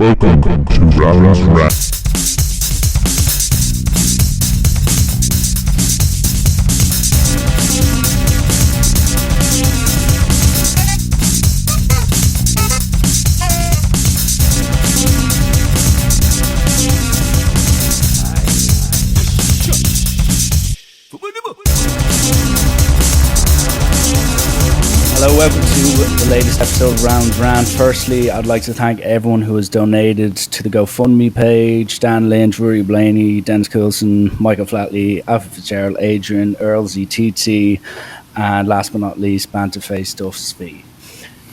Welcome to Round Rap. Hello, welcome to the latest episode of Round Rant. Firstly, I'd like to thank everyone who has donated to the GoFundMe page: Dan Lynch, Rory Blaney, Dennis Coulson, Michael Flatley, Alpha Fitzgerald, Adrian, Earl ZTT, and last but not least, Banterface Duff's Fee.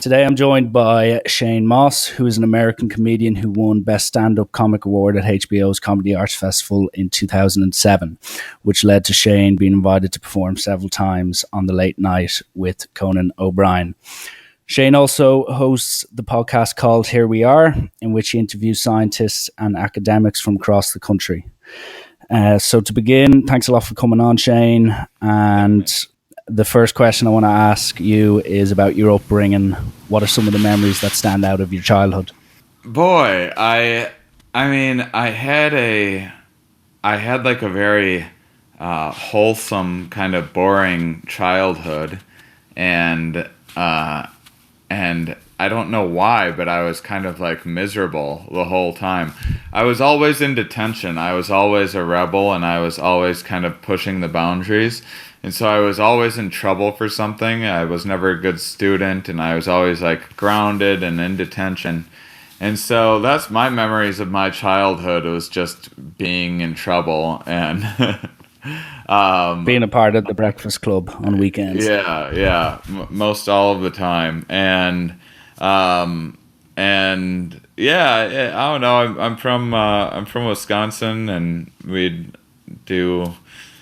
Today I'm joined by Shane Mauss, who is an American comedian who won Best Standup Comic Award at HBO's Comedy Arts Festival in 2007, which led to Shane being invited to perform several times on the late night with Conan O'Brien. Shane also hosts the podcast called Here We Are, in which he interviews scientists and academics from across the country. So to begin, thanks a lot for coming on, Shane. And the first question I want to ask you is about your upbringing. What are some of the memories that stand out of your childhood? Boy, I mean, I had like a very wholesome, kind of boring childhood, and I don't know why, but I was kind of like miserable the whole time. I was always in detention. I was always a rebel, and I was always kind of pushing the boundaries. And so I was always in trouble for something. I was never a good student, and I was always like grounded and in detention. And so that's my memories of my childhood. It was just being in trouble and being a part of the Breakfast Club on weekends. Yeah, most all of the time. And yeah, I don't know. I'm from Wisconsin, and we'd do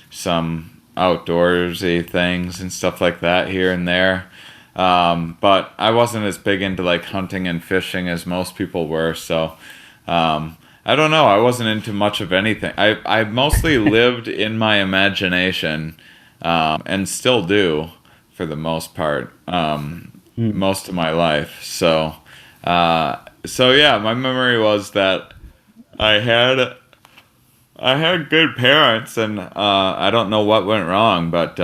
some outdoorsy things and stuff like that here and there, but I wasn't as big into like hunting and fishing as most people were, so I don't know, I wasn't into much of anything. I mostly lived in my imagination, and still do for the most part, most of my life. So yeah, my memory was that I had good parents, and I don't know what went wrong, but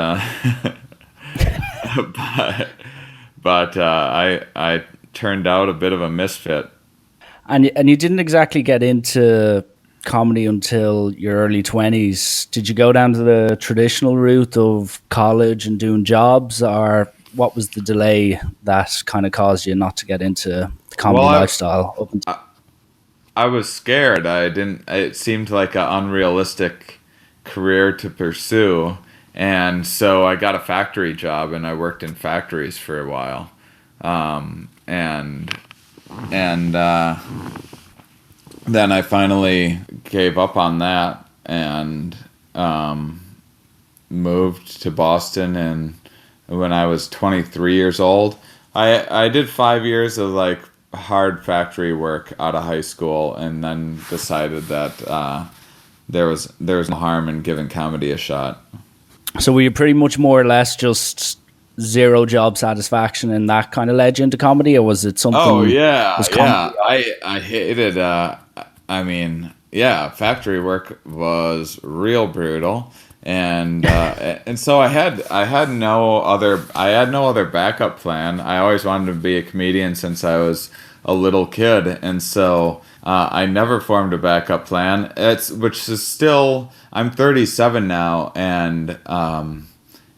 I turned out a bit of a misfit. And you didn't exactly get into comedy until your early 20s. Did you go down to the traditional route of college and doing jobs, or what was the delay that kind of caused you not to get into the comedy lifestyle? I was scared. It seemed like an unrealistic career to pursue. And so I got a factory job, and I worked in factories for a while. And then I finally gave up on that and moved to Boston. And when I was 23 years old, I did 5 years of like hard factory work out of high school, and then decided that there was no harm in giving comedy a shot. So were you pretty much more or less just zero job satisfaction, and that kind of led you into comedy, or was it something? Oh yeah. I hated. Factory work was real brutal. And so I had no other backup plan. I always wanted to be a comedian since I was a little kid, and so I never formed a backup plan. I'm 37 now, and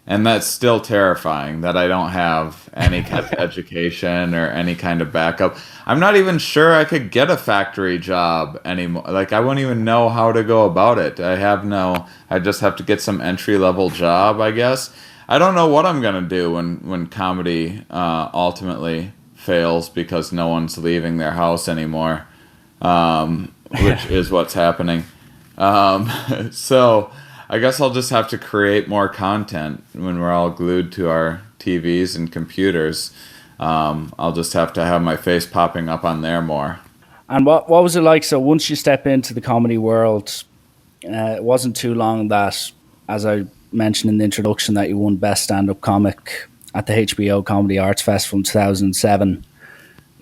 that's still terrifying that I don't have any kind of education or any kind of backup. I'm not even sure I could get a factory job anymore. Like, I wouldn't even know how to go about it. I just have to get some entry-level job, I guess. I don't know what I'm going to do when comedy ultimately fails because no one's leaving their house anymore, which is what's happening. So I guess I'll just have to create more content when we're all glued to our TVs and computers. I'll just have to have my face popping up on there more. And what was it like? So once you step into the comedy world, it wasn't too long that, as I mentioned in the introduction, that you won Best Stand-Up Comic at the HBO Comedy Arts Festival in 2007.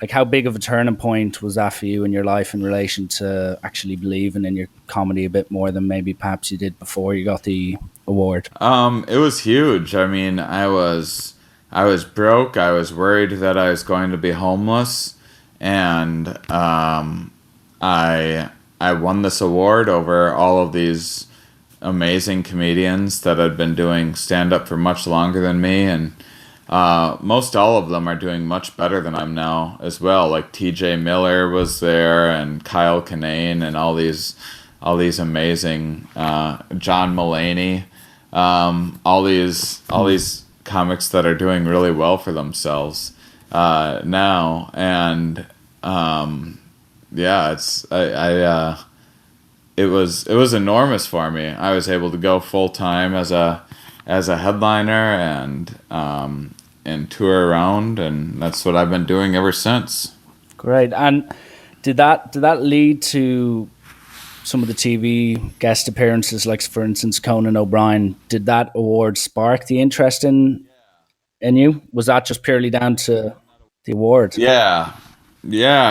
like how big of a turning point was that for you in your life in relation to actually believing in your comedy a bit more than maybe perhaps you did before you got the award? It was huge. I mean, I was broke. I was worried that I was going to be homeless, and I won this award over all of these amazing comedians that had been doing stand up for much longer than me, and most all of them are doing much better than I'm now as well. Like T.J. Miller was there, and Kyle Kinane, and all these amazing John Mulaney, all these comics that are doing really well for themselves now, and yeah, it was enormous for me. I was able to go full time as a headliner and tour around, and that's what I've been doing ever since. Great. And did that lead to some of the TV guest appearances, like for instance Conan O'Brien? Did that award spark the interest in you? Was that just purely down to the award? Yeah,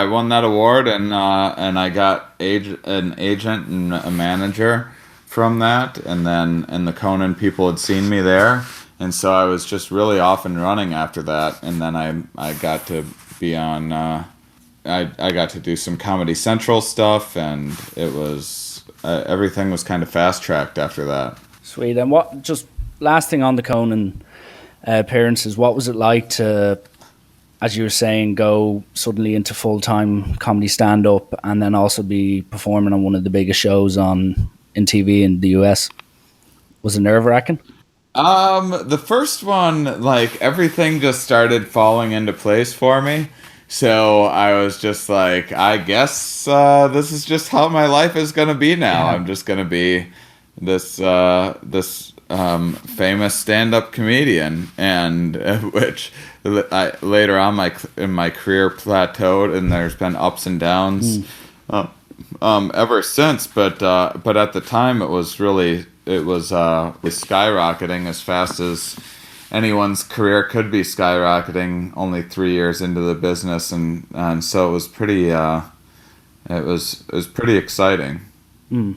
I won that award, and I got an agent and a manager from that, and the Conan people had seen me there, and so I was just really off and running after that, and then I got to be on. I got to do some Comedy Central stuff, and it was everything was kind of fast tracked after that. Sweet. And what? Just last thing on the Conan appearances, what was it like to, as you were saying, go suddenly into full-time comedy stand-up and then also be performing on one of the biggest shows in TV in the US? Was it nerve-wracking? The first one, like, everything just started falling into place for me. So I was just like, I guess this is just how my life is going to be now. I'm just going to be this famous stand-up comedian, and which later on in my career plateaued, and there's been ups and downs ever since. But at the time, it was skyrocketing as fast as anyone's career could be skyrocketing. Only 3 years into the business, and so it was pretty. It was pretty exciting. Mm.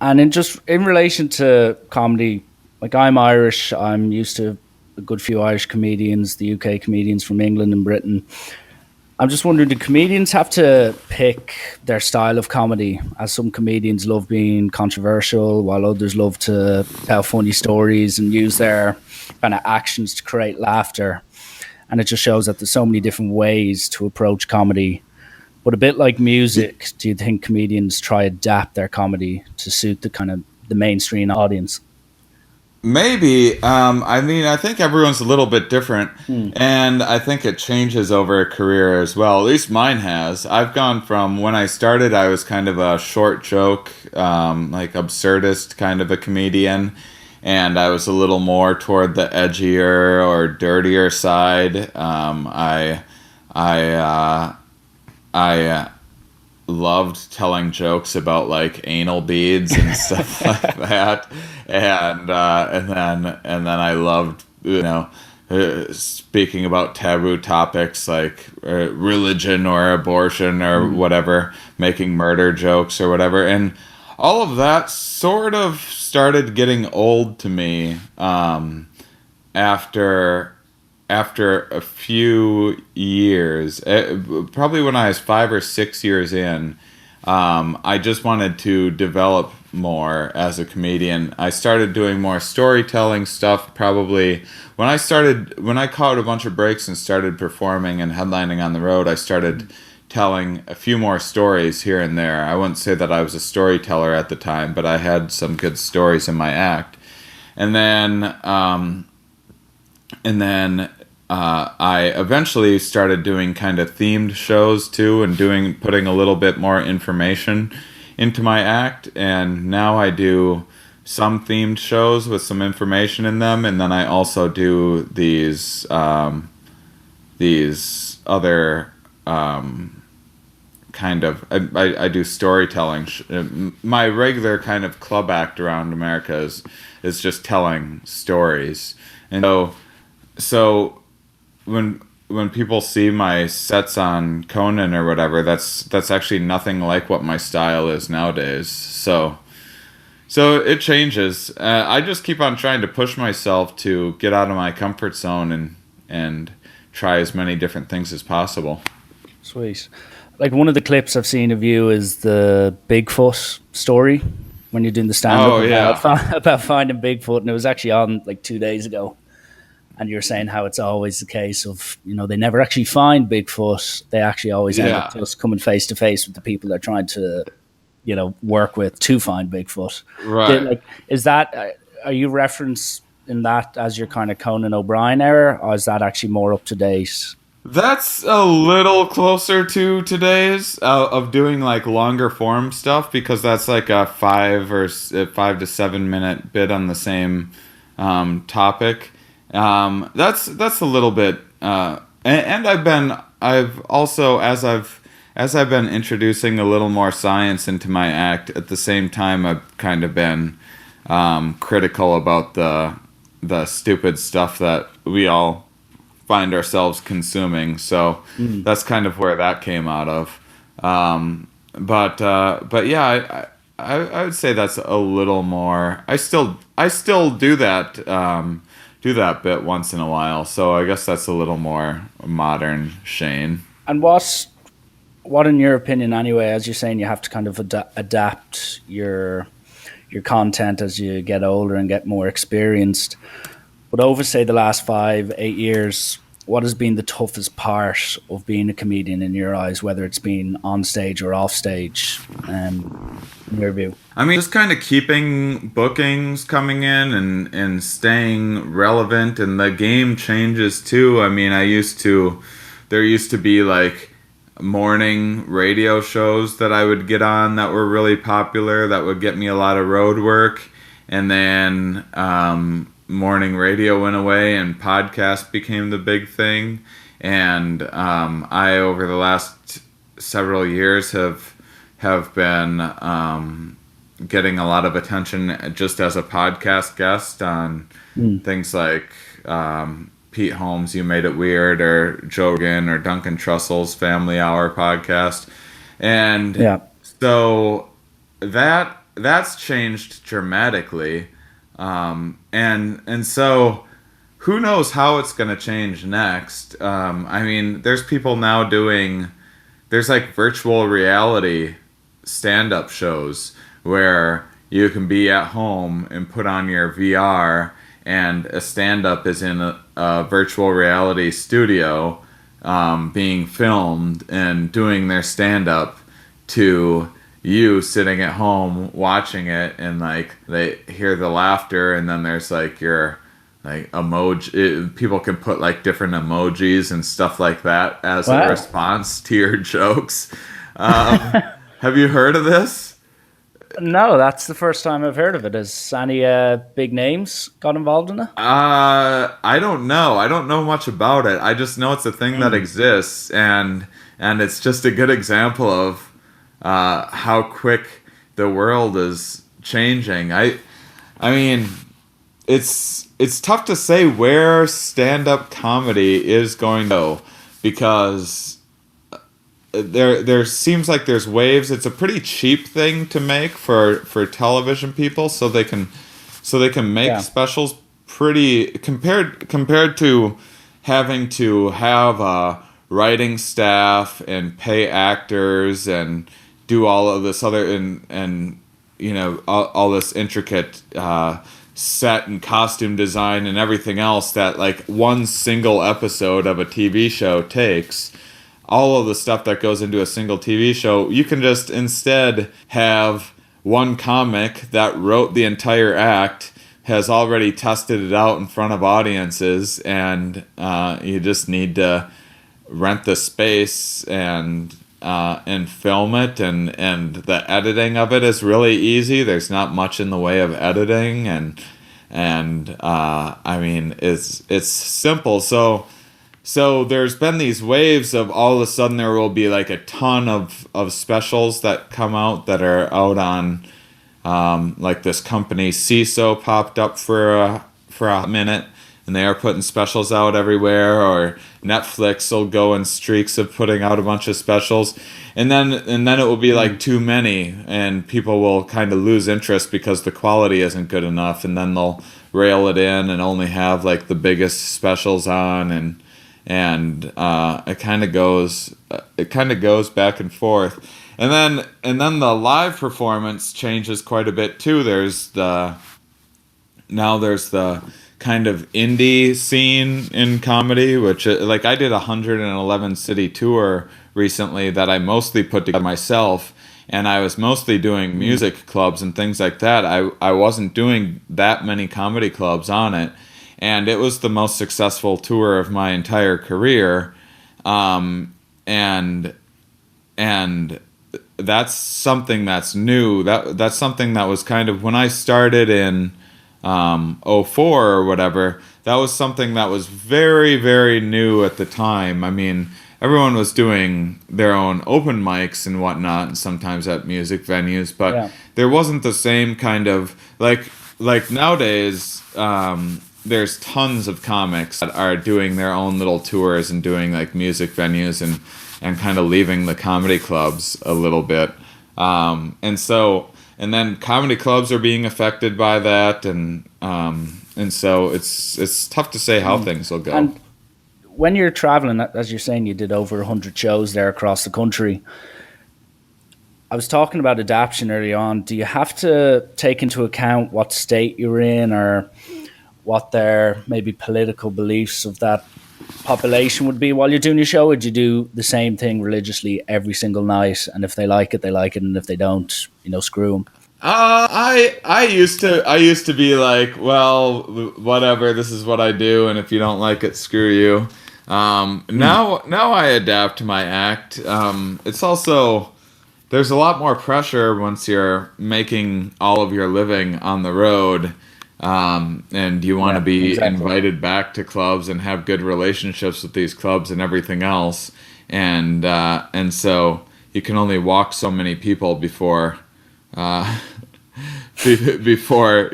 And in relation to comedy, like I'm Irish, I'm used to a good few Irish comedians, the UK comedians from England and Britain. I'm just wondering, do comedians have to pick their style of comedy? As some comedians love being controversial, while others love to tell funny stories and use their kind of actions to create laughter. And it just shows that there's so many different ways to approach comedy. But a bit like music, do you think comedians try adapt their comedy to suit the mainstream audience? Maybe. I mean, I think everyone's a little bit different, and I think it changes over a career as well. At least mine has. I've gone from when I started, I was kind of a short joke, like absurdist kind of a comedian, and I was a little more toward the edgier or dirtier side. I loved telling jokes about like anal beads and stuff like that, and then I loved speaking about taboo topics like religion or abortion or whatever, making murder jokes or whatever, and all of that sort of started getting old to me after a few years, probably when I was 5 or 6 years in. I just wanted to develop more as a comedian. I started doing more storytelling stuff probably when I caught a bunch of breaks and started performing and headlining on the road. I started telling a few more stories here and there. I wouldn't say that I was a storyteller at the time, but I had some good stories in my act. And then I eventually started doing kind of themed shows too, and putting a little bit more information into my act. And now I do some themed shows with some information in them, and then I also do these other kind of I do storytelling. My regular kind of club act around America is just telling stories, and so when when people see my sets on Conan or whatever, that's actually nothing like what my style is nowadays. So it changes. I just keep on trying to push myself to get out of my comfort zone and try as many different things as possible. Sweet. Like one of the clips I've seen of you is the Bigfoot story when you're doing the stand-up about finding Bigfoot, and it was actually on like 2 days ago. And you're saying how it's always the case of, they never actually find Bigfoot. They actually always end up just coming face to face with the people they're trying to, work with to find Bigfoot. Right. Are you referencing that as your kind of Conan O'Brien era, or is that actually more up to date? That's a little closer to today's of doing like longer form stuff, because that's like a 5 to 7 minute bit on the same topic. That's a little bit, and I've also as I've been introducing a little more science into my act, at the same time I've kind of been critical about the stupid stuff that we all find ourselves consuming. So that's kind of where that came out of. But yeah, I would say that's a little more. I still do that. Do that bit once in a while, so I guess that's a little more modern Shane. And what in your opinion anyway, as you're saying, you have to kind of adapt your content as you get older and get more experienced, but over say the last 5-8 years, what has been the toughest part of being a comedian in your eyes, whether it's been on stage or off stage, in your view? I mean, just kind of keeping bookings coming in and staying relevant, and the game changes too. I mean, there used to be like morning radio shows that I would get on that were really popular, that would get me a lot of road work, and then morning radio went away and podcast became the big thing. And I, over the last several years, have been getting a lot of attention just as a podcast guest on things like Pete Holmes' You Made It Weird, or Joe Rogan, or Duncan Trussell's Family Hour podcast. And so that's changed dramatically. And so who knows how it's going to change next. I mean, there's people now there's like virtual reality stand-up shows where you can be at home and put on your VR, and a stand-up is in a virtual reality studio being filmed and doing their stand-up to you sitting at home watching it, and like they hear the laughter, and then there's like your like emoji. People can put like different emojis and stuff like that as a response to your jokes. Have you heard of this? No, that's the first time I've heard of it. Has any big names got involved in it? I don't know. I don't know much about it. I just know it's a thing that exists, and it's just a good example of how quick the world is changing. I mean, it's tough to say where stand-up comedy is going to go, because there seems like there's waves. It's a pretty cheap thing to make for television people, so they can make specials pretty compared to having to have a writing staff and pay actors and do all of this other and all this intricate set and costume design and everything else that like one single episode of a TV show takes. All of the stuff that goes into a single TV show, you can just instead have one comic that wrote the entire act, has already tested it out in front of audiences, and you just need to rent the space and film it, and the editing of it is really easy. There's not much in the way of editing, and I mean it's simple. So there's been these waves of all of a sudden there will be like a ton of specials that come out that are out on like this company CISO popped up for a minute, and they are putting specials out everywhere, or Netflix will go in streaks of putting out a bunch of specials, and then it will be like too many, and people will kind of lose interest because the quality isn't good enough, and then they'll rail it in and only have like the biggest specials on, and it kind of goes back and forth. And then the live performance changes quite a bit too. There's the kind of indie scene in comedy, which like I did a 111 city tour recently that I mostly put together myself, and I was mostly doing music clubs and things like that. I wasn't doing that many comedy clubs on it, and it was the most successful tour of my entire career, and that's something that's new. That's something that was kind of when I started in '04 or whatever. That was something that was very, very new at the time. I mean, everyone was doing their own open mics and whatnot, and sometimes at music venues, but there wasn't the same kind of like nowadays. There's tons of comics that are doing their own little tours and doing like music venues and kind of leaving the comedy clubs a little bit. And then comedy clubs are being affected by that, and so it's tough to say how things will go. And when you're traveling, as you're saying, you did over 100 shows there across the country. I was talking about adaptation early on. Do you have to take into account what state you're in, or what their maybe political beliefs of that population would be while you're doing your show? Would you do the same thing religiously every single night, and if they like it, they like it, and if they don't, screw them? I used to be like, well, whatever, this is what I do, and if you don't like it, screw you. Now I adapt my act. It's also, there's a lot more pressure once you're making all of your living on the road. And you want to be invited back to clubs and have good relationships with these clubs and everything else, and so you can only walk so many people before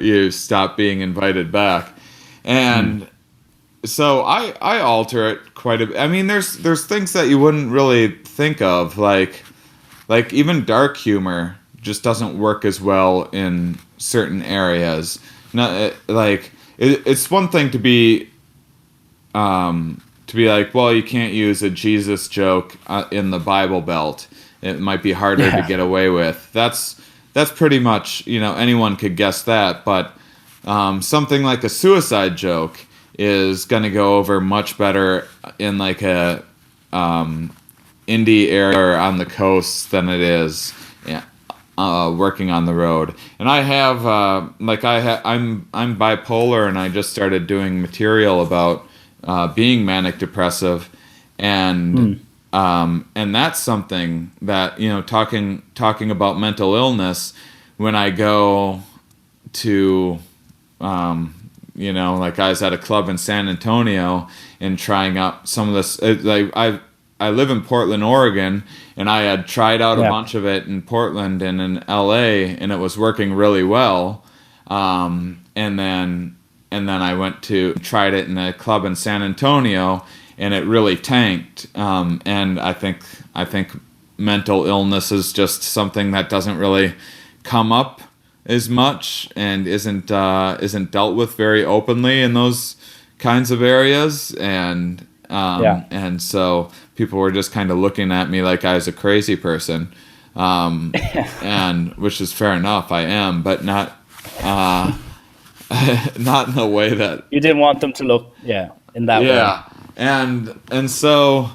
you stop being invited back, and so I alter it quite a bit. I mean, there's things that you wouldn't really think of, like even dark humor just doesn't work as well in certain areas. No, it's one thing to be like, well, you can't use a Jesus joke in the Bible Belt. It might be harder to get away with. That's pretty much, anyone could guess that. But something like a suicide joke is going to go over much better in like a indie area on the coast than it is working on the road. And I have I'm bipolar, and I just started doing material about being manic depressive, and that's something that, talking about mental illness, when I go to like I was at a club in San Antonio and trying out some of this, I live in Portland, Oregon, and I had tried out a bunch of it in Portland and in LA, and it was working really well. And then I went to tried it in a club in San Antonio, and it really tanked. And I think mental illness is just something that doesn't really come up as much and isn't dealt with very openly in those kinds of areas, and so people were just kind of looking at me like I was a crazy person, and which is fair enough, I am, but not not in the way that you didn't want them to look in that way. And so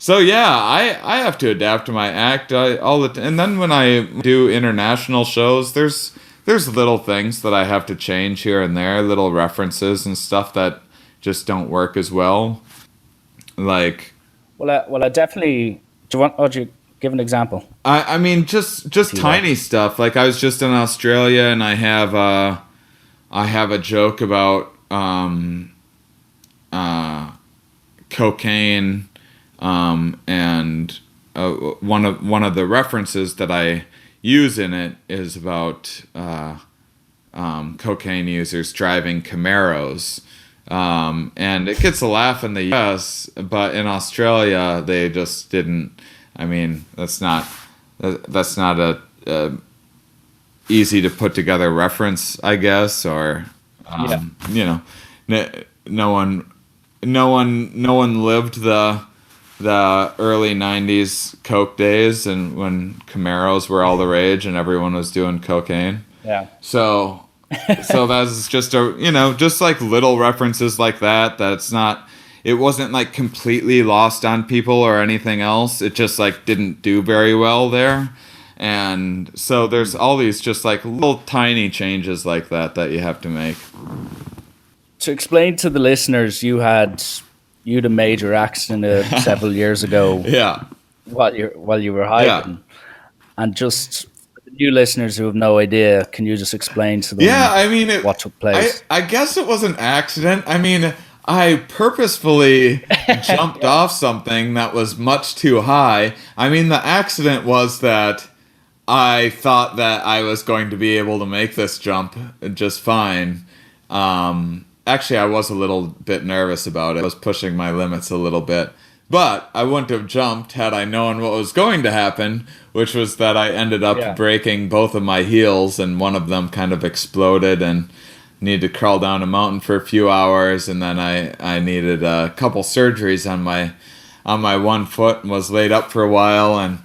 I have to adapt to my act and then when I do international shows, there's little things that I have to change here and there, little references and stuff that just don't work as well. Like, I definitely. Do you give an example? I mean, just tiny stuff. Like, I was just in Australia, and I have a joke about cocaine, and one of the references that I use in it is about cocaine users driving Camaros. And it gets a laugh in the U.S., but in Australia they just didn't. I mean, that's not a easy to put together reference, I guess, or you know, no one lived the early '90s Coke days, and when Camaros were all the rage and everyone was doing cocaine. Yeah. So that's just just like little references like that. It wasn't like completely lost on people or anything else. It just like didn't do very well there. And so there's all these just like little tiny changes like that you have to make. To explain to the listeners, you had a major accident several years ago. Yeah. While you were hiking. Yeah. And just for the new listeners who have no idea, can you just explain to them what took place? I guess it was an accident. I mean, I purposefully jumped off something that was much too high. I mean, the accident was that I thought that I was going to be able to make this jump just fine. Actually, I was a little bit nervous about it. I was pushing my limits a little bit. But I wouldn't have jumped had I known what was going to happen, which was that I ended up breaking both of my heels, and one of them kind of exploded and needed to crawl down a mountain for a few hours, and then I needed a couple surgeries on my one foot and was laid up for a while. And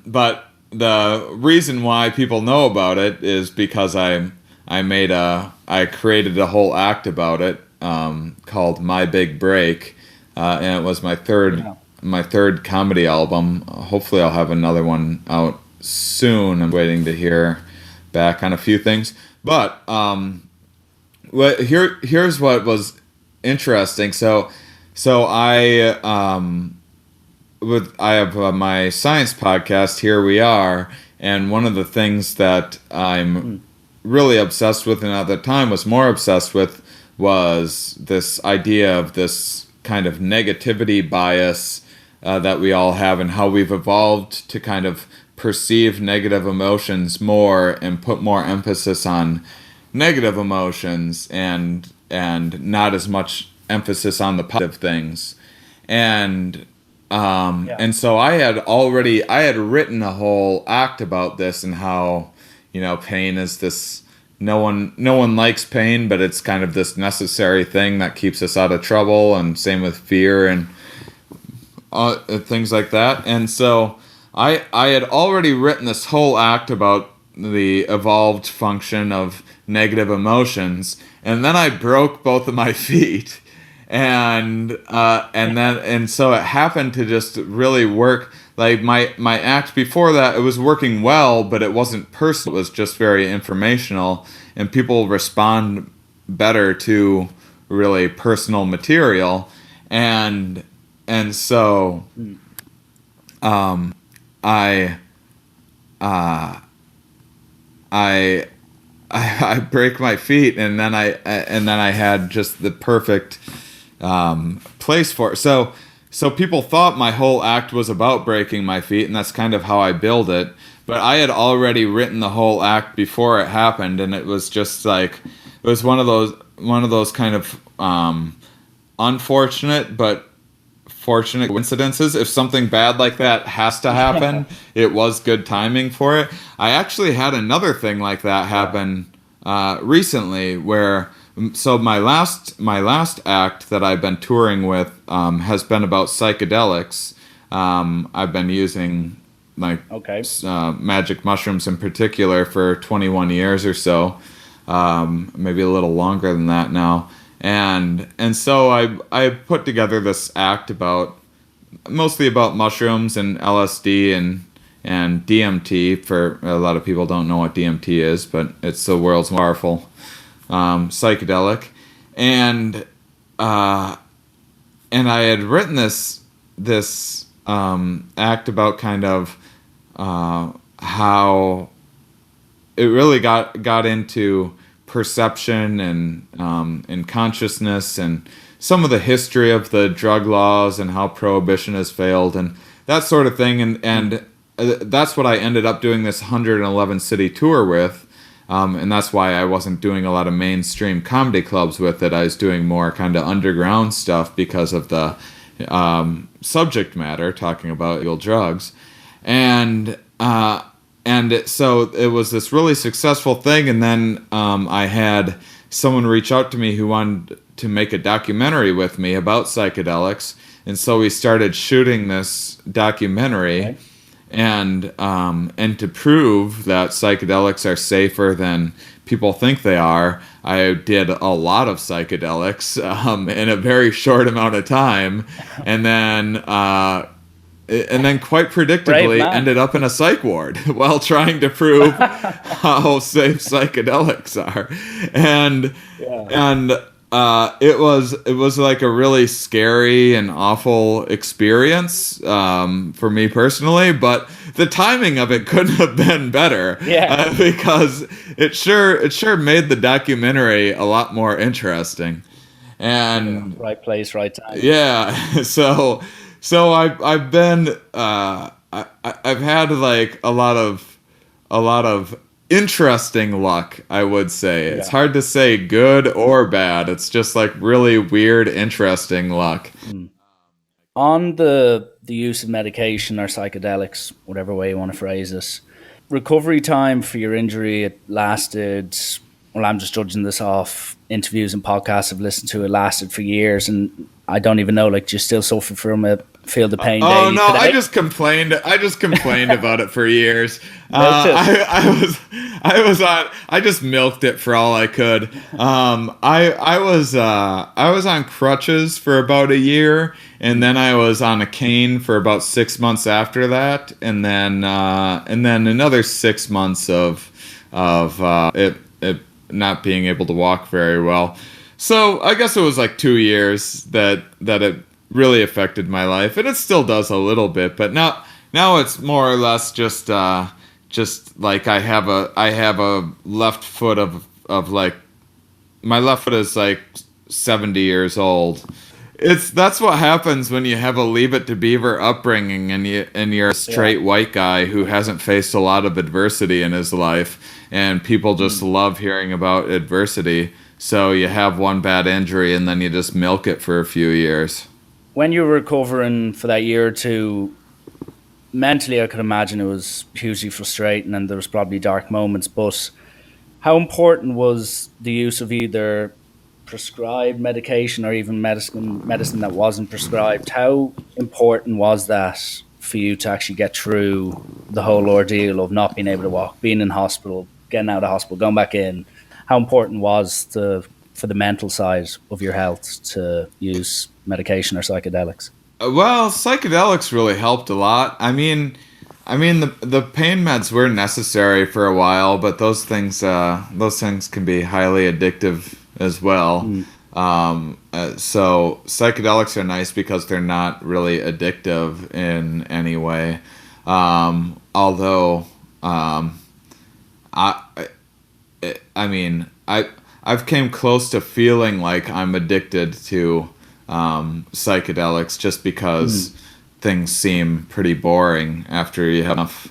but the reason why people know about it is because I created a whole act about it called My Big Break, and it was my third comedy album. Hopefully I'll have another one out soon. I'm waiting to hear back on a few things, but here's what was interesting. So I have my science podcast, Here We Are, and one of the things that I'm really obsessed with, and at the time was more obsessed with, was this idea of this kind of negativity bias that we all have, and how we've evolved to kind of perceive negative emotions more and put more emphasis on negative emotions and not as much emphasis on the positive things. And so I had written a whole act about this, and how, pain is this, no one likes pain, but it's kind of this necessary thing that keeps us out of trouble, and same with fear and things like that. And so I had already written this whole act about the evolved function of negative emotions, and then I broke both of my feet. And so it happened to just really work. Like my act before that, it was working well, but it wasn't personal. It was just very informational, and people respond better to really personal material. And so I break my feet, and then I had just the perfect place for it. So people thought my whole act was about breaking my feet, and that's kind of how I build it. But I had already written the whole act before it happened, and it was just like, it was one of those kind of unfortunate but fortunate coincidences. If something bad like that has to happen, it was good timing for it. I actually had another thing like that happen recently, where so my last act that I've been touring with has been about psychedelics. I've been using magic mushrooms in particular for 21 years or so, maybe a little longer than that now. And so I put together this act mostly about mushrooms and LSD and DMT. For a lot of people don't know what DMT is, but it's the world's most powerful psychedelic. And I had written this act about kind of how it really got into perception and consciousness, and some of the history of the drug laws and how prohibition has failed and that sort of thing. And that's what I ended up doing this 111 city tour with. And that's why I wasn't doing a lot of mainstream comedy clubs with it. I was doing more kind of underground stuff because of the subject matter, talking about illegal drugs. So it was this really successful thing, and then I had someone reach out to me who wanted to make a documentary with me about psychedelics, and so we started shooting this documentary. Okay. And to prove that psychedelics are safer than people think they are, I did a lot of psychedelics in a very short amount of time, and then quite predictably ended up in a psych ward while trying to prove how safe psychedelics are, it was like a really scary and awful experience for me personally, but the timing of it couldn't have been better. Because it sure made the documentary a lot more interesting. And right place, right time. Yeah, so I've been I've had like a lot of interesting luck, I would say. It's hard to say good or bad. It's just like really weird, interesting luck. On the use of medication or psychedelics, whatever way you want to phrase it, recovery time for your injury, it lasted, well, I'm just judging this off interviews and podcasts I've listened to, it lasted for years, and I don't even know, like, do you still suffer from it? Feel the pain Oh daily no, today? I just complained about it for years. I just milked it for all I could. I was on crutches for about a year, and then I was on a cane for about 6 months after that, and then another 6 months of it not being able to walk very well. So I guess it was like 2 years that it really affected my life, and it still does a little bit, but now it's more or less just like I have a left foot of like, my left foot is like 70 years old. That's what happens when you have a Leave It to Beaver upbringing and you're a straight white guy who hasn't faced a lot of adversity in his life, and people just love hearing about adversity. So you have one bad injury and then you just milk it for a few years. When you were recovering for that year or two, mentally I could imagine it was hugely frustrating and there was probably dark moments, but how important was the use of either prescribed medication or even medicine that wasn't prescribed? How important was that for you to actually get through the whole ordeal of not being able to walk, being in hospital, getting out of hospital, going back in? How important was for the mental side of your health to use medication or psychedelics? Well, psychedelics really helped a lot. I mean the pain meds were necessary for a while, but those things can be highly addictive as well. So psychedelics are nice because they're not really addictive in any way. Although I've came close to feeling like I'm addicted to psychedelics just because things seem pretty boring after you have enough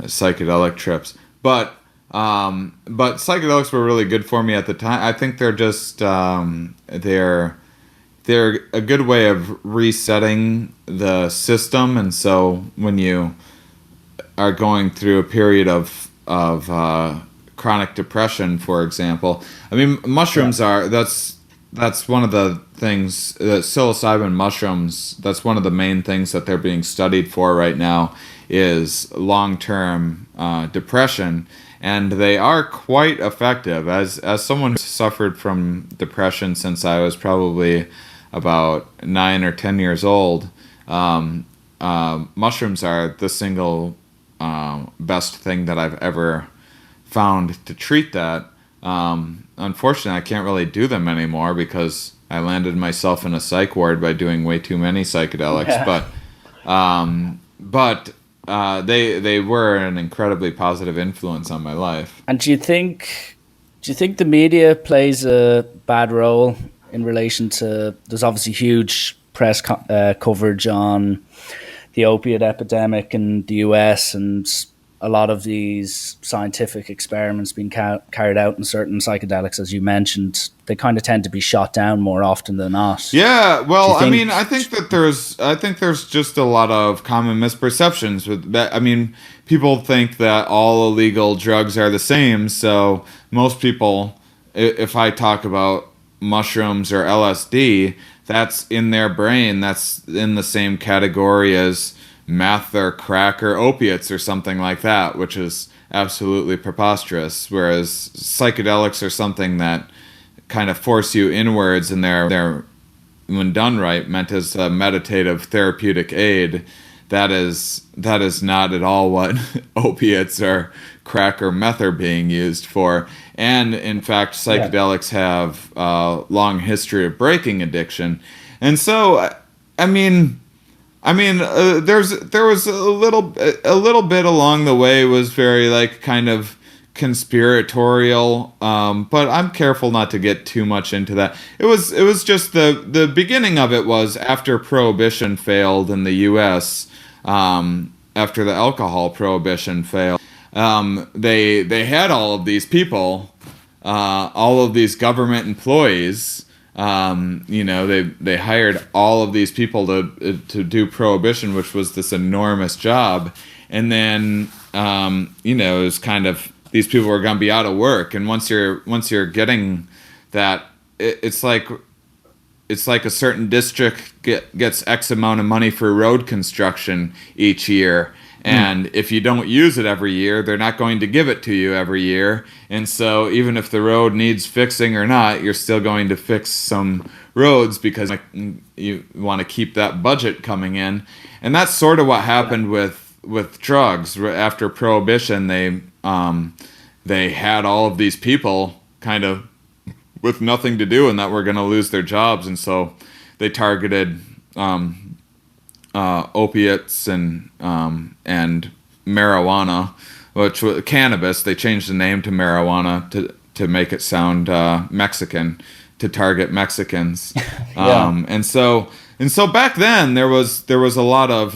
psychedelic trips. But psychedelics were really good for me at the time. I think they're just they're a good way of resetting the system, and so when you are going through a period of chronic depression, for example, I mean, mushrooms that's one of the things that psilocybin mushrooms, that's one of the main things that they're being studied for right now, is long-term depression, and they are quite effective. As someone who suffered from depression since I was probably about 9 or 10 years old, mushrooms are the single best thing that I've ever found to treat that. Unfortunately, I can't really do them anymore because I landed myself in a psych ward by doing way too many psychedelics. Yeah. But they were an incredibly positive influence on my life. And do you think the media plays a bad role in relation to? There's obviously huge press coverage on the opiate epidemic in the US, and a lot of these scientific experiments being carried out in certain psychedelics, as you mentioned, they kind of tend to be shot down more often than not. Yeah, well, I think, mean, I think there's just a lot of common misperceptions with that. I mean, people think that all illegal drugs are the same, so most people, if I talk about mushrooms or LSD, that's in their brain, that's in the same category as meth or crack or opiates or something like that, which is absolutely preposterous. Whereas psychedelics are something that kind of force you inwards, and they're when done right meant as a meditative therapeutic aid. That is not at all what opiates or crack or meth are being used for. And in fact, psychedelics have a long history of breaking addiction. And so, I mean, there was a little bit along the way was very like kind of conspiratorial, but I'm careful not to get too much into that. It was just the beginning of it was after Prohibition failed in the U.S. After the alcohol prohibition failed, they had all of these people, all of these government employees. They hired all of these people to do prohibition, which was this enormous job. And then, it was kind of, these people were going to be out of work. And once you're getting that, it's like a certain district gets X amount of money for road construction each year. And if you don't use it every year, they're not going to give it to you every year. And so even if the road needs fixing or not, you're still going to fix some roads because you want to keep that budget coming in. And that's sort of what happened with drugs. After Prohibition, they had all of these people kind of with nothing to do and that were going to lose their jobs. And so they targeted opiates and marijuana, which was cannabis. They changed the name to marijuana to make it sound Mexican, to target Mexicans. And so back then there was a lot of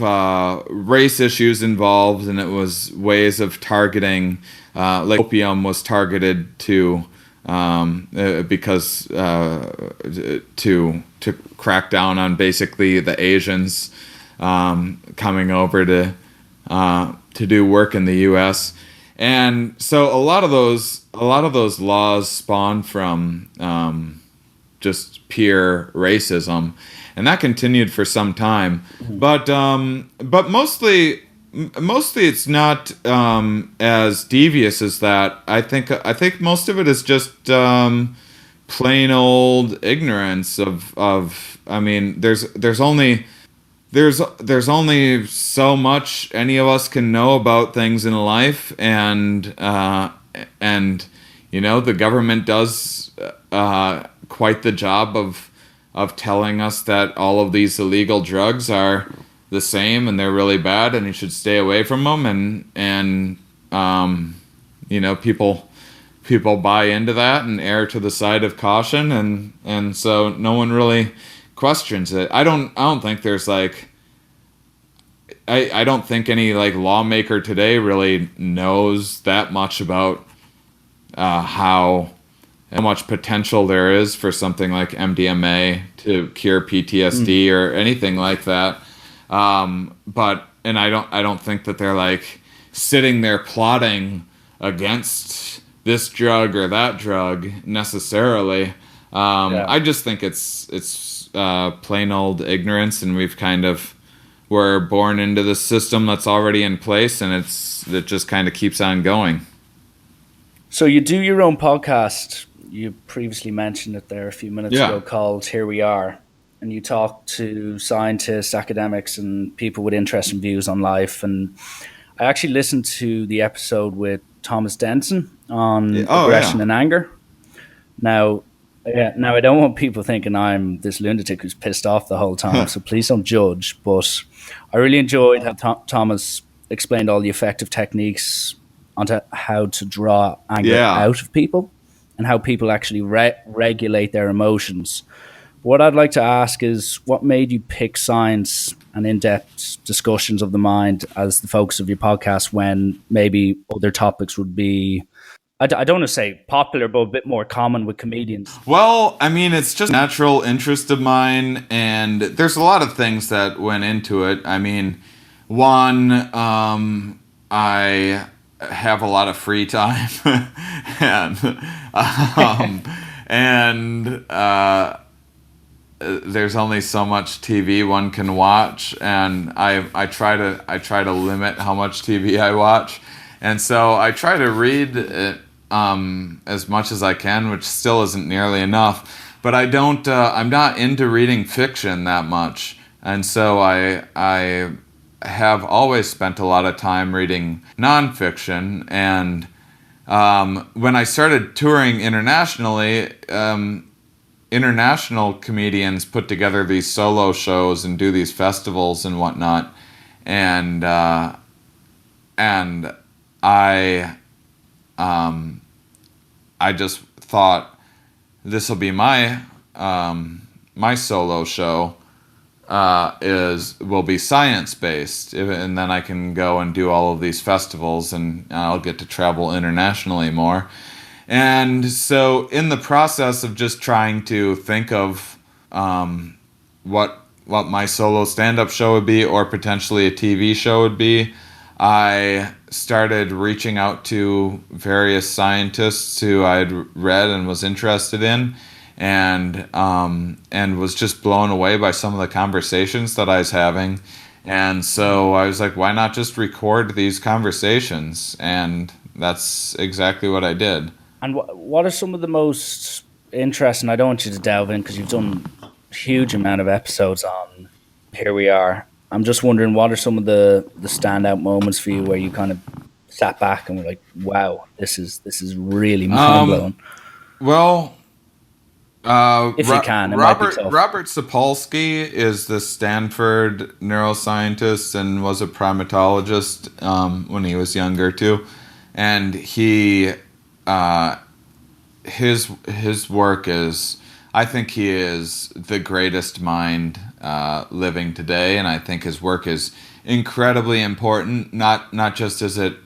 race issues involved, and it was ways of targeting. Like opium was targeted to because to crack down on basically the Asians coming over to do work in the U.S. And so a lot of those laws spawned from just pure racism, and that continued for some time. But mostly it's not as devious as that. I think most of it is just plain old ignorance of. I mean, there's only so much any of us can know about things in life, and the government does quite the job of telling us that all of these illegal drugs are the same and they're really bad and you should stay away from them, and people buy into that and err to the side of caution, and so no one really questions it. I don't think there's like I don't think any like lawmaker today really knows that much about how much potential there is for something like MDMA to cure PTSD or anything like that. But I don't think that they're like sitting there plotting against this drug or that drug necessarily. I just think it's plain old ignorance, and we're born into the system that's already in place, and it just kind of keeps on going. So you do your own podcast. You previously mentioned it there a few minutes ago, called Here We Are. And you talk to scientists, academics, and people with interesting views on life. And I actually listened to the episode with Thomas Denson on aggression and anger. Now I don't want people thinking I'm this lunatic who's pissed off the whole time, so please don't judge. But I really enjoyed how Thomas explained all the effective techniques onto how to draw anger out of people and how people actually regulate their emotions. What I'd like to ask is, what made you pick science and in-depth discussions of the mind as the focus of your podcast when maybe other topics would be, I don't want to say popular, but a bit more common with comedians? Well, I mean, it's just a natural interest of mine, and there's a lot of things that went into it. I mean, one, I have a lot of free time, and and there's only so much TV one can watch, and I try to limit how much TV I watch, and so I try to read it, as much as I can, which still isn't nearly enough. But I don't. I'm not into reading fiction that much, and so I have always spent a lot of time reading nonfiction. And when I started touring internationally, international comedians put together these solo shows and do these festivals and whatnot, and I just thought this will be my my solo show will be science based, and then I can go and do all of these festivals, and I'll get to travel internationally more. And so, in the process of just trying to think of what my solo stand-up show would be, or potentially a TV show would be, I started reaching out to various scientists who I'd read and was interested in, and was just blown away by some of the conversations that I was having. And so I was like, why not just record these conversations? And that's exactly what I did. And what are some of the most interesting? I don't want you to delve in because you've done a huge amount of episodes on Here We Are. I'm just wondering, what are some of the standout moments for you where you kind of sat back and were like, wow, this is really mind blowing? Well, if you can, Robert Sapolsky is the Stanford neuroscientist and was a primatologist when he was younger too, and his work is, I think he is the greatest mind living today, and I think his work is incredibly important. Not just is it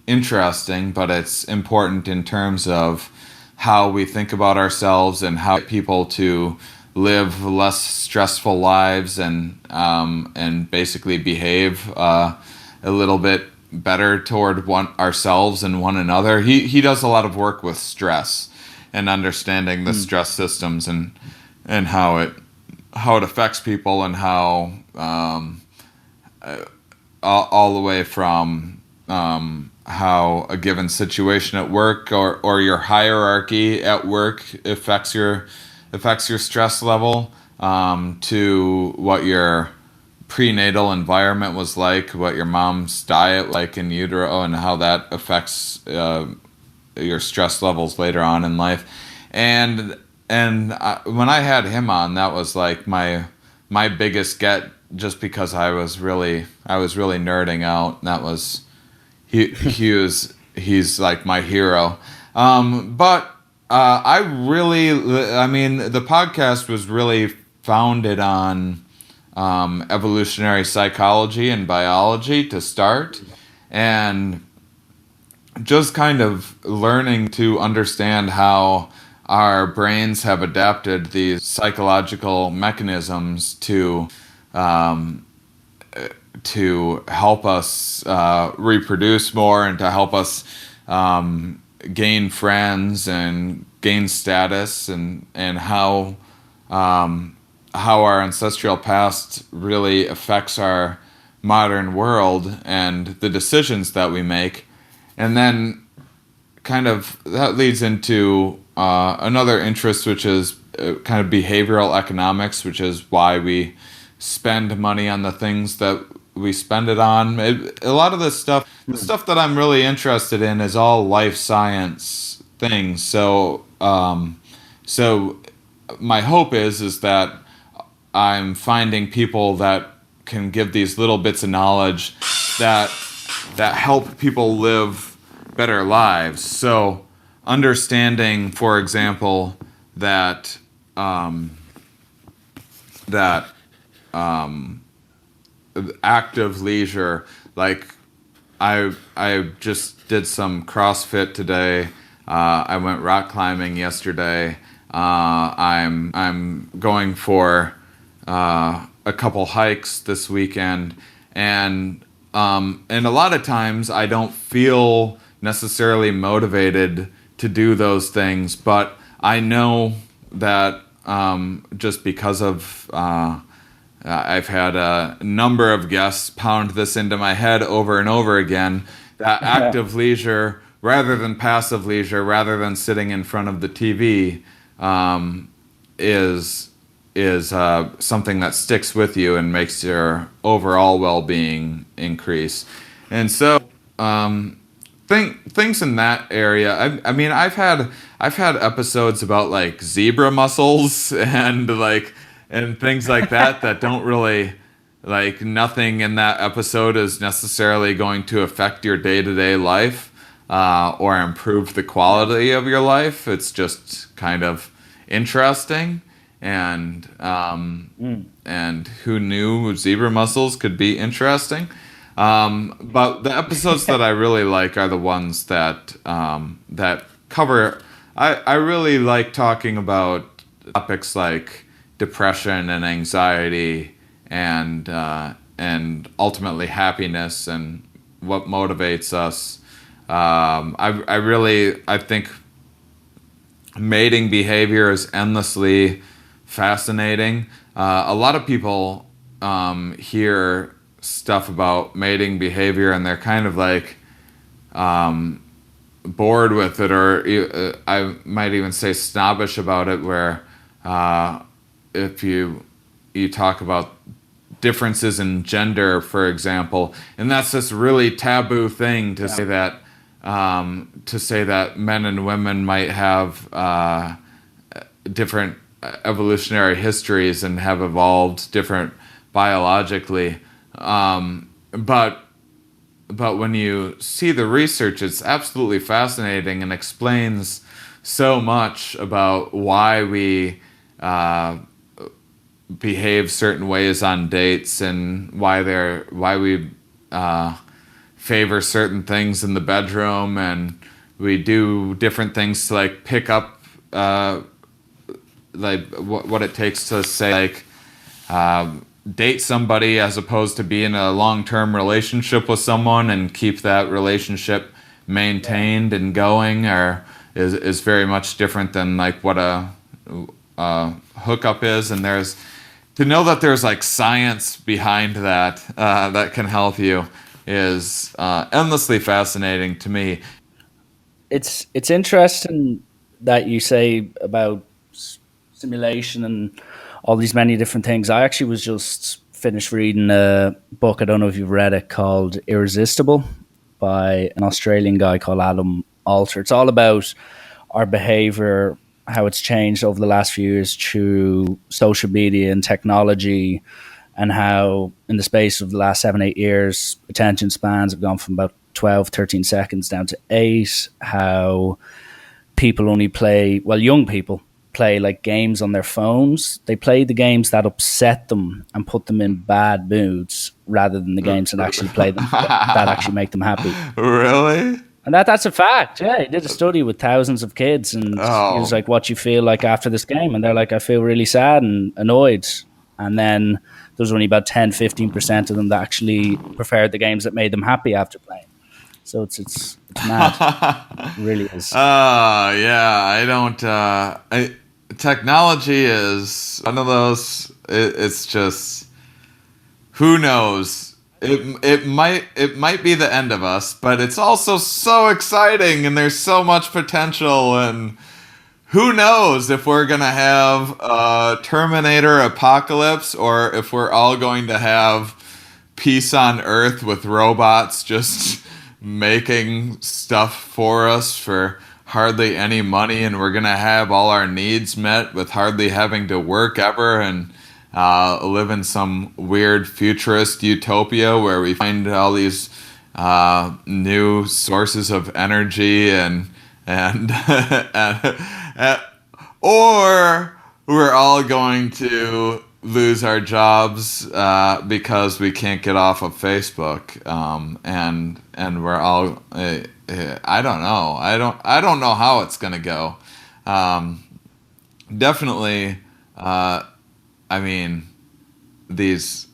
interesting, but it's important in terms of how we think about ourselves and how people to live less stressful lives and basically behave a little bit better toward ourselves and one another. He does a lot of work with stress and understanding the stress systems and how it affects people, and how all the way from how a given situation at work or your hierarchy at work affects your stress level, to what your prenatal environment was like, what your mom's diet like in utero, and how that affects your stress levels later on in life. And when I had him on, that was like my biggest get, just because I was really nerding out. That was he's like my hero. But I mean, the podcast was really founded on evolutionary psychology and biology to start, and just kind of learning to understand how our brains have adapted these psychological mechanisms to help us reproduce more, and to help us gain friends and gain status, and how our ancestral past really affects our modern world and the decisions that we make. And then kind of that leads into another interest, which is kind of behavioral economics, which is why we spend money on the things that we spend it on. A lot of this stuff, the stuff that I'm really interested in, is all life science things. So my hope is that I'm finding people that can give these little bits of knowledge that help people live better lives. So understanding, for example, that that active leisure, like I just did some CrossFit today. I went rock climbing yesterday. I'm going for a couple hikes this weekend, and a lot of times I don't feel necessarily motivated to do those things, but I know that just because of I've had a number of guests pound this into my head over and over again, that active leisure rather than passive leisure, rather than sitting in front of the TV, is something that sticks with you and makes your overall well-being increase. And so things in that area. I mean, I've had episodes about like zebra mussels and things like that don't really, like, nothing in that episode is necessarily going to affect your day-to-day life or improve the quality of your life. It's just kind of interesting, and who knew zebra mussels could be interesting. But the episodes that I really like are the ones that cover. I really like talking about topics like depression and anxiety and ultimately happiness and what motivates us. I think mating behavior is endlessly fascinating. A lot of people hear stuff about mating behavior and they're kind of like bored with it, or I might even say snobbish about it, where if you talk about differences in gender, for example, and that's this really taboo thing to say that men and women might have different evolutionary histories and have evolved different biologically, but when you see the research, it's absolutely fascinating and explains so much about why we behave certain ways on dates and why we favor certain things in the bedroom, and we do different things to like pick up like what it takes to say like date somebody as opposed to be in a long-term relationship with someone and keep that relationship maintained and going, or is very much different than like what a hookup is. And to know that there's like science behind that that can help you is endlessly fascinating to me. It's interesting that you say about simulation and all these many different things. I actually was just finished reading a book, I don't know if you've read it, called Irresistible by an Australian guy called Adam Alter. It's all about our behavior, how it's changed over the last few years through social media and technology, and how in the space of the last 7-8 years, attention spans have gone from about 12-13 seconds down to 8, how people only play, well, young people play like games on their phones. They play the games that upset them and put them in bad moods rather than the games that actually play them that actually make them happy. Really? And that's a fact. Yeah, he did a study with thousands of kids, and he was like, what you feel like after this game? And they're like, I feel really sad and annoyed. And then there's only about 10-15% of them that actually preferred the games that made them happy after playing. So it's mad. It really is. Yeah, I don't technology is one of those, it's just, who knows? It might be the end of us, but it's also so exciting and there's so much potential, and who knows if we're going to have a Terminator apocalypse or if we're all going to have peace on Earth with robots just making stuff for us for hardly any money, and we're going to have all our needs met with hardly having to work ever, and live in some weird futurist utopia where we find all these new sources of energy and or we're all going to lose our jobs because we can't get off of Facebook, and we're all I don't know. I don't know how it's gonna go. Definitely. I mean, these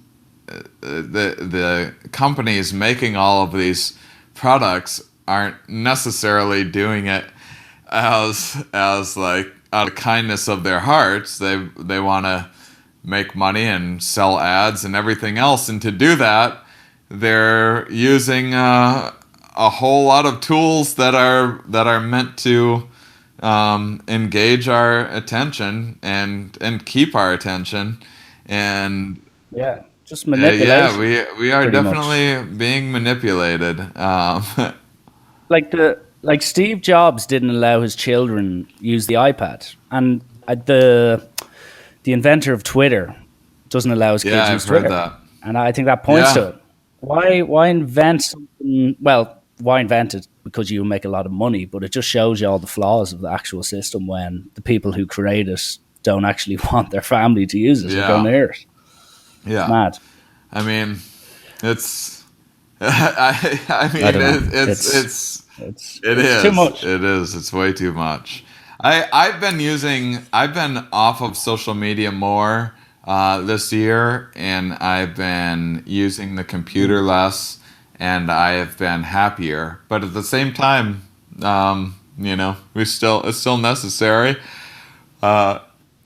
the companies making all of these products aren't necessarily doing it as like out of kindness of their hearts. They want to make money and sell ads and everything else, and to do that, they're using a whole lot of tools that are meant to engage our attention and keep our attention, and Yeah, just manipulation. we are pretty definitely being manipulated. Like Steve Jobs didn't allow his children use the iPad, and the inventor of Twitter doesn't allow his kids to use I've heard Twitter. that. And I think that points Yeah. to it. Why invent something? Well, why invent it? Because you make a lot of money, but it just shows you all the flaws of the actual system when the people who create it don't actually want their family to use it or Yeah. go near it. Yeah, Mad. I mean, it's. I mean, I don't know. it's it It's is too much. It is. It's way too much. I've been off of social media more this year, and I've been using the computer less, and I have been happier. But at the same time, it's still necessary. Do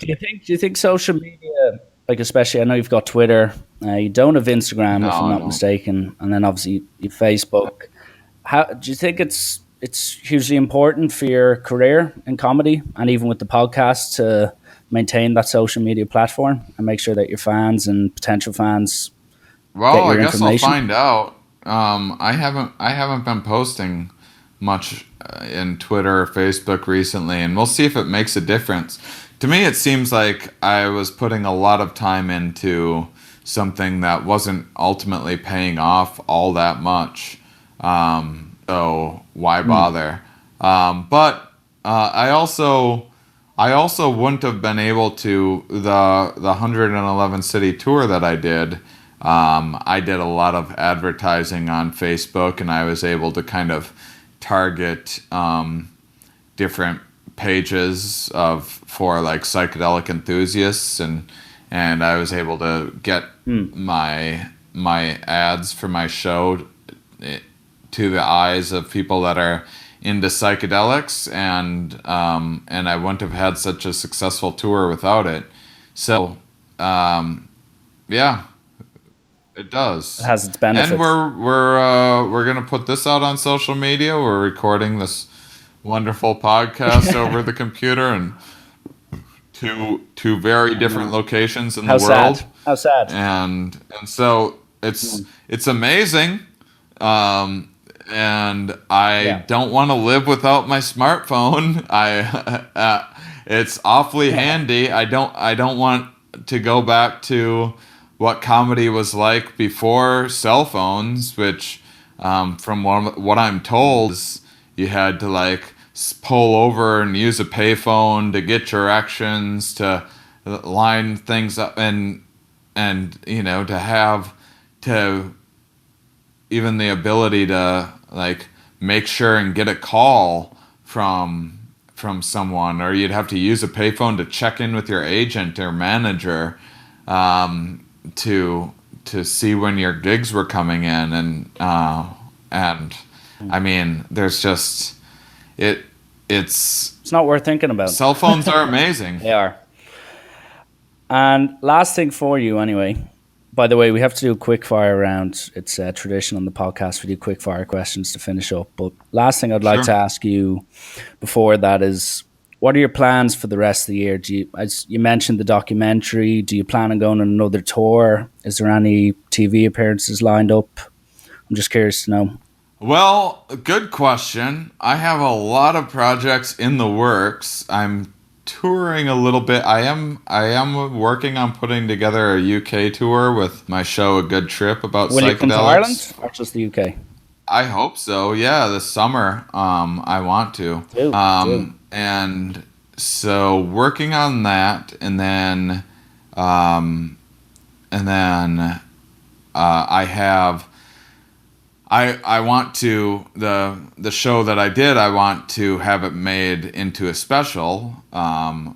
you think social media, like especially, I know you've got Twitter, you don't have Instagram, No, if I'm I not don't. mistaken, and then obviously you Facebook. How do you think it's hugely important for your career in comedy and even with the podcast to maintain that social media platform and make sure that your fans and potential fans Well, get I your guess I'll information? find out. I haven't been posting much in Twitter or Facebook recently, and we'll see if it makes a difference. To me, it seems like I was putting a lot of time into something that wasn't ultimately paying off all that much. So why bother? But I also wouldn't have been able to the 111 city tour that I did. I did a lot of advertising on Facebook, and I was able to kind of target different pages for like psychedelic enthusiasts, and I was able to get my ads for my show to the eyes of people that are into psychedelics, and I wouldn't have had such a successful tour without it. So yeah, it does. It has its benefits. And we're gonna put this out on social media. We're recording this wonderful podcast over the computer and two very different locations in How the world. sad. How sad. And so it's amazing. And I don't want to live without my smartphone. It's awfully handy. I don't want to go back to what comedy was like before cell phones, which from what I'm told is you had to like pull over and use a payphone to get directions, to line things up, and to have to even the ability to like make sure and get a call from someone, or you'd have to use a payphone to check in with your agent or manager to see when your gigs were coming in, and I mean, there's just it's not worth thinking about. Cell phones are amazing. They are. And last thing for you, anyway. By the way, we have to do a quick fire round. It's a tradition on the podcast. We do quick fire questions to finish up. But last thing I'd like to ask you before that is, what are your plans for the rest of the year? As you mentioned the documentary, do you plan on going on another tour? Is there any TV appearances lined up? I'm just curious to know. Well, good question. I have a lot of projects in the works. I'm touring a little bit. I am working on putting together a UK tour with my show A Good Trip about Will psychedelics. you come to Ireland or just the UK? I hope so. Yeah, this summer. I want to. Do. And so working on that, and then And then I want to the show that I did. I want to have it made into a special,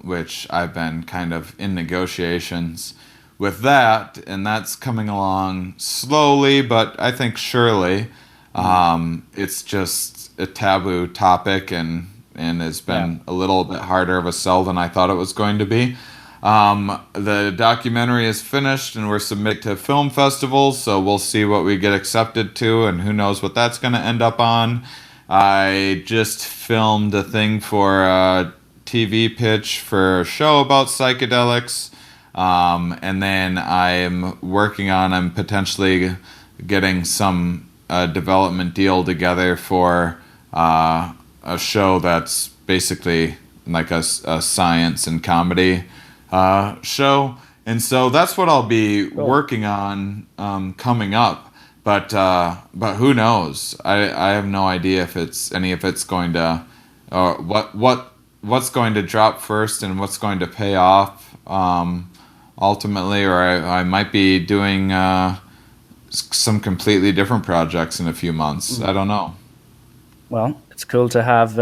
which I've been kind of in negotiations with that, and that's coming along slowly, but I think surely. It's just a taboo topic, and it's been a little bit harder of a sell than I thought it was going to be. The documentary is finished and we're submitted to film festivals, so we'll see what we get accepted to, and who knows what that's going to end up on. I just filmed a thing for a TV pitch for a show about psychedelics, and then I'm potentially getting some development deal together for a show that's basically like a science and comedy show, and so that's what I'll be working on coming up. But who knows? I have no idea if it's going to, or what's going to drop first and what's going to pay off ultimately, or I might be doing some completely different projects in a few months. I don't know. Well, it's cool to have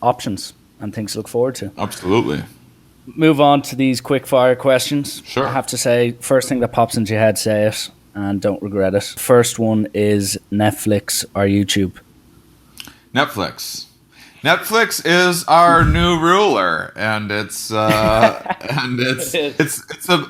options and things to look forward to. Absolutely. Move on to these quick fire questions. Sure. I have to say, first thing that pops into your head, say it and don't regret it. First one is Netflix or YouTube? Netflix. Netflix is our new ruler, and it's of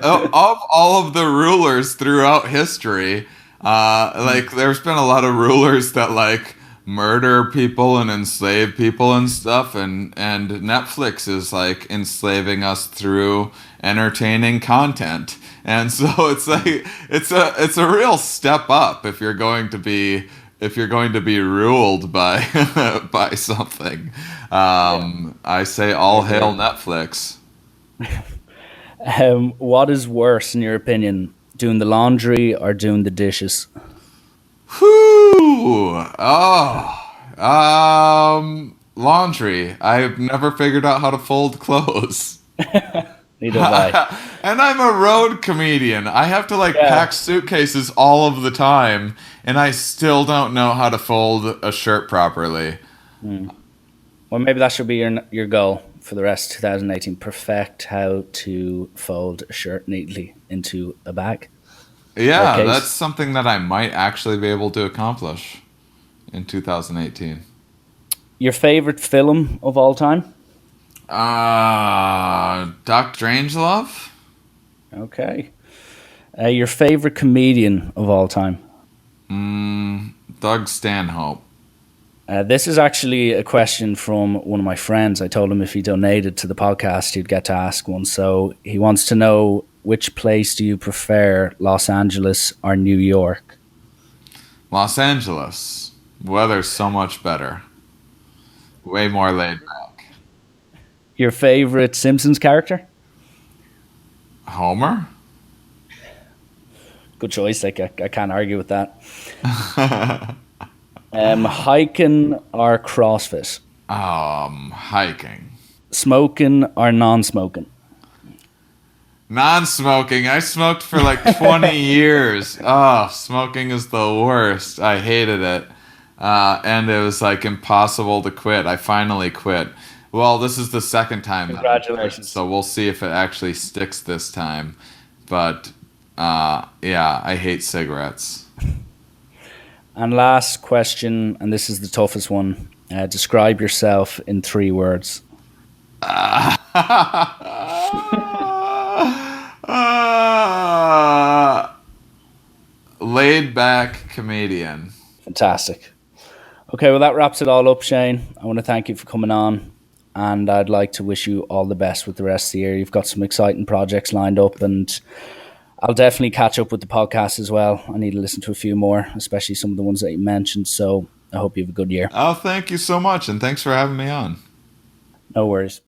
all of the rulers throughout history. Like there's been a lot of rulers that like murder people and enslave people and stuff, and Netflix is like enslaving us through entertaining content, and so it's like it's a real step up if you're going to be ruled by by something. I say all hail Netflix. What is worse in your opinion, doing the laundry or doing the dishes? Whew. Laundry. I've never figured out how to fold clothes. Neither have I. And I'm a road comedian. I have to pack suitcases all of the time, and I still don't know how to fold a shirt properly. Well, maybe that should be your goal for the rest of 2018. Perfect how to fold a shirt neatly into a bag. Yeah, that's something that I might actually be able to accomplish in 2018. Your favorite film of all time? Dr. Strangelove. Okay. Your favorite comedian of all time? Doug Stanhope. This is actually a question from one of my friends. I told him if he donated to the podcast, he'd get to ask one. So he wants to know, which place do you prefer, Los Angeles or New York? Los Angeles. Weather's so much better. Way more laid back. Your favorite Simpsons character? Homer? Good choice. I can't argue with that. Hiking or CrossFit? Hiking. Smoking or non-smoking? Non-smoking. I smoked for like 20 years. Oh, smoking is the worst. I hated it. And it was like impossible to quit. I finally quit. Well, this is the second time. Congratulations. So we'll see if it actually sticks this time. But yeah, I hate cigarettes. And last question, and this is the toughest one. Describe yourself in 3 words. Laid back comedian. Fantastic. Okay, well, that wraps it all up, Shane. I want to thank you for coming on, and I'd like to wish you all the best with the rest of the year. You've got some exciting projects lined up, and I'll definitely catch up with the podcast as well. I need to listen to a few more, especially some of the ones that you mentioned. So I hope you have a good year. Oh, thank you so much, and thanks for having me on. No worries.